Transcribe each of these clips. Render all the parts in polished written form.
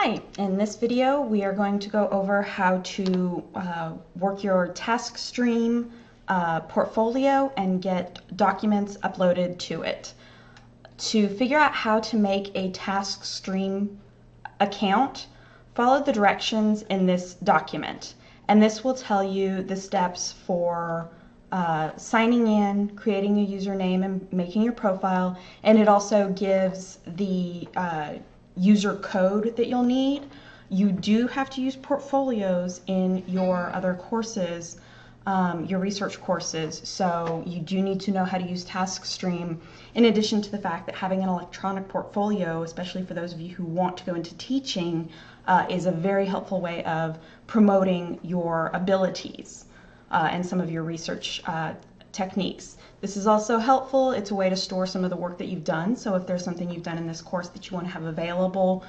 Hi, in this video we are going to go over how to work your Taskstream portfolio and get documents uploaded to it. To figure out how to make a Taskstream account, follow the directions in this document, and this will tell you the steps for signing in, creating a username, and making your profile, and it also gives the user code that you'll need. You do have to use portfolios in your other courses, your research courses, so you do need to know how to use Taskstream, in addition to the fact that having an electronic portfolio, especially for those of you who want to go into teaching, is a very helpful way of promoting your abilities and some of your research techniques. This is also helpful. It's a way to store some of the work that you've done. So if there's something you've done in this course that you want to have available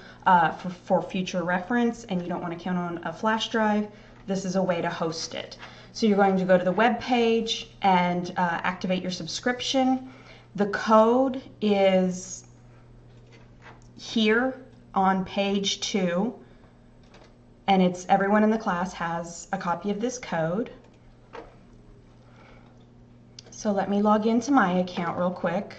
for future reference and you don't want to count on a flash drive, this is a way to host it. So you're going to go to the web page and activate your subscription. The code is here on page 2, and everyone in the class has a copy of this code. So let me log into my account real quick.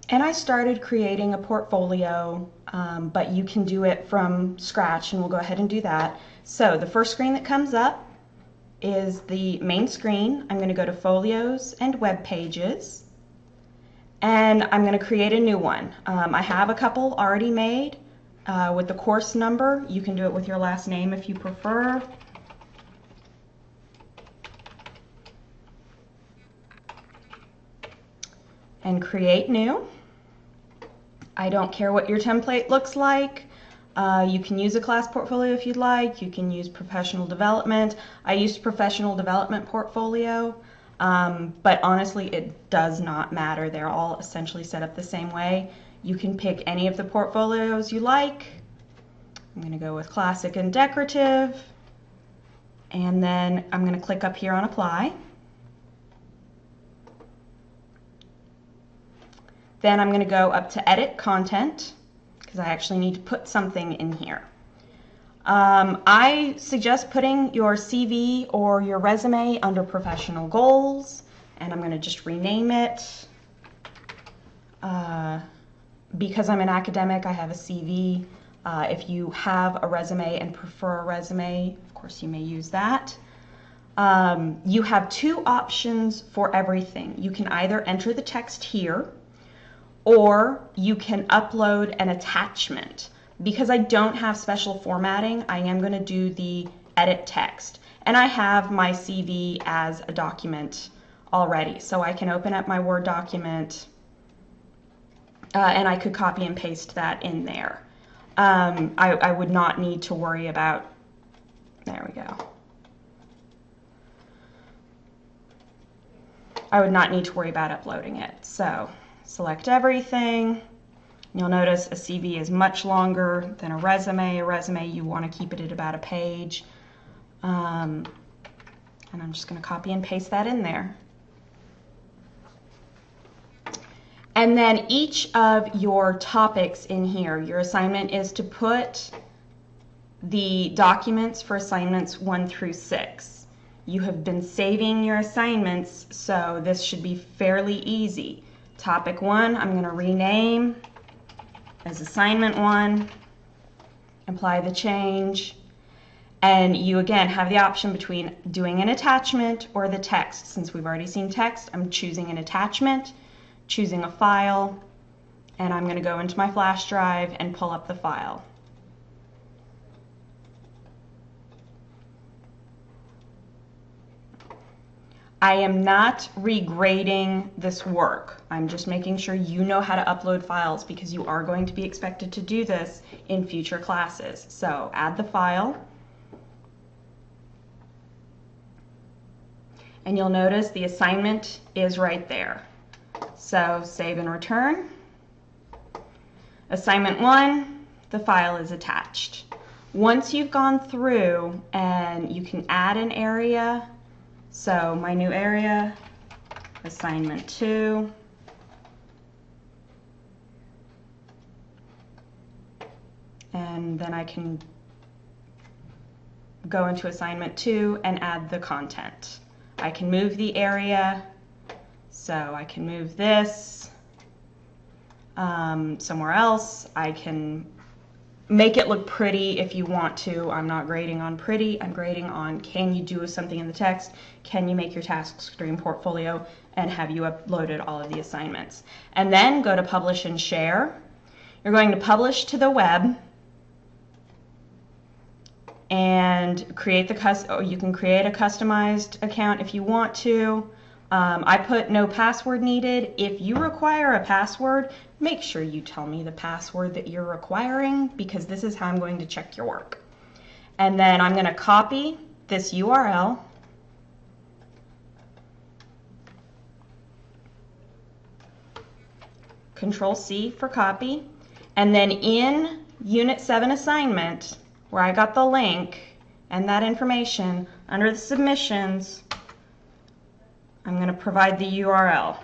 And I started creating a portfolio, but you can do it from scratch, and we'll go ahead and do that. So the first screen that comes up is the main screen. I'm going to go to Folios and Web Pages, and I'm going to create a new one. I have a couple already made with the course number. You can do it with your last name if you prefer. And create new. I don't care what your template looks like. You can use a class portfolio if you'd like. You can use professional development. I used professional development portfolio, but honestly it does not matter. They're all essentially set up the same way. You can pick any of the portfolios you like. I'm going to go with classic and decorative, and then I'm going to click up here on apply. Then I'm going to go up to edit content, because I actually need to put something in here. I suggest putting your CV or your resume under professional goals, and I'm going to just rename it. Because I'm an academic, I have a CV. If you have a resume and prefer a resume, of course you may use that. You have two options for everything. You can either enter the text here, or you can upload an attachment. Because I don't have special formatting, I am going to do the edit text. And I have my CV as a document already, so I can open up my Word document and I could copy and paste that in there. I would not need to worry about, there we go. I would not need to worry about uploading it. So select everything. You'll notice a CV is much longer than a resume. A resume, you want to keep it at about a page. And I'm just going to copy and paste that in there. And then each of your topics in here, your assignment is to put the documents for assignments 1 through 6. You have been saving your assignments, so this should be fairly easy. Topic 1, I'm going to rename as assignment 1, apply the change, and you again have the option between doing an attachment or the text. Since we've already seen text, I'm choosing an attachment, choosing a file, and I'm going to go into my flash drive and pull up the file. I am not regrading this work. I'm just making sure you know how to upload files, because you are going to be expected to do this in future classes. So add the file. And you'll notice the assignment is right there. So save and return. Assignment 1, the file is attached. Once you've gone through and you can add an area, so my new area, assignment 2, and then I can go into assignment 2 and add the content. I can move the area, so I can move this somewhere else. I can make it look pretty if you want to. I'm not grading on pretty, I'm grading on can you do something in the text, can you make your Taskstream portfolio, and have you uploaded all of the assignments. And then go to publish and share. You're going to publish to the web and create you can create a customized account if you want to. I put no password needed. If you require a password, make sure you tell me the password that you're requiring, because this is how I'm going to check your work. And then I'm going to copy this URL, Control C for copy, and then in Unit 7 assignment, where I got the link and that information, under the submissions, I'm going to provide the URL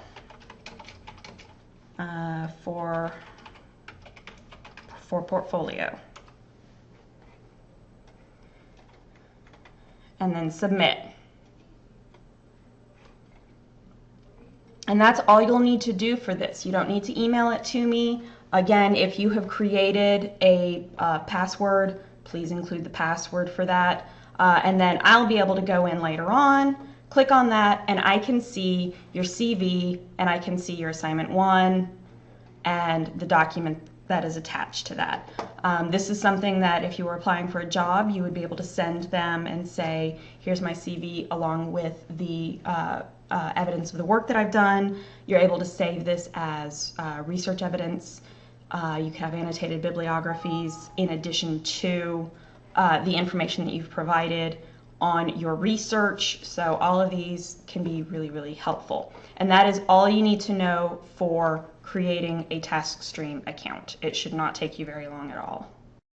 for portfolio, and then submit. And that's all you'll need to do for this. You don't need to email it to me. Again, if you have created a password, please include the password for that. And then I'll be able to go in later on, click on that, and I can see your CV, and I can see your assignment 1 and the document that is attached to that. This is something that if you were applying for a job, you would be able to send them and say, here's my CV along with the evidence of the work that I've done. You're able to save this as research evidence. You can have annotated bibliographies in addition to the information that you've provided on your research. So all of these can be really, really helpful. And that is all you need to know for creating a Taskstream account. It should not take you very long at all.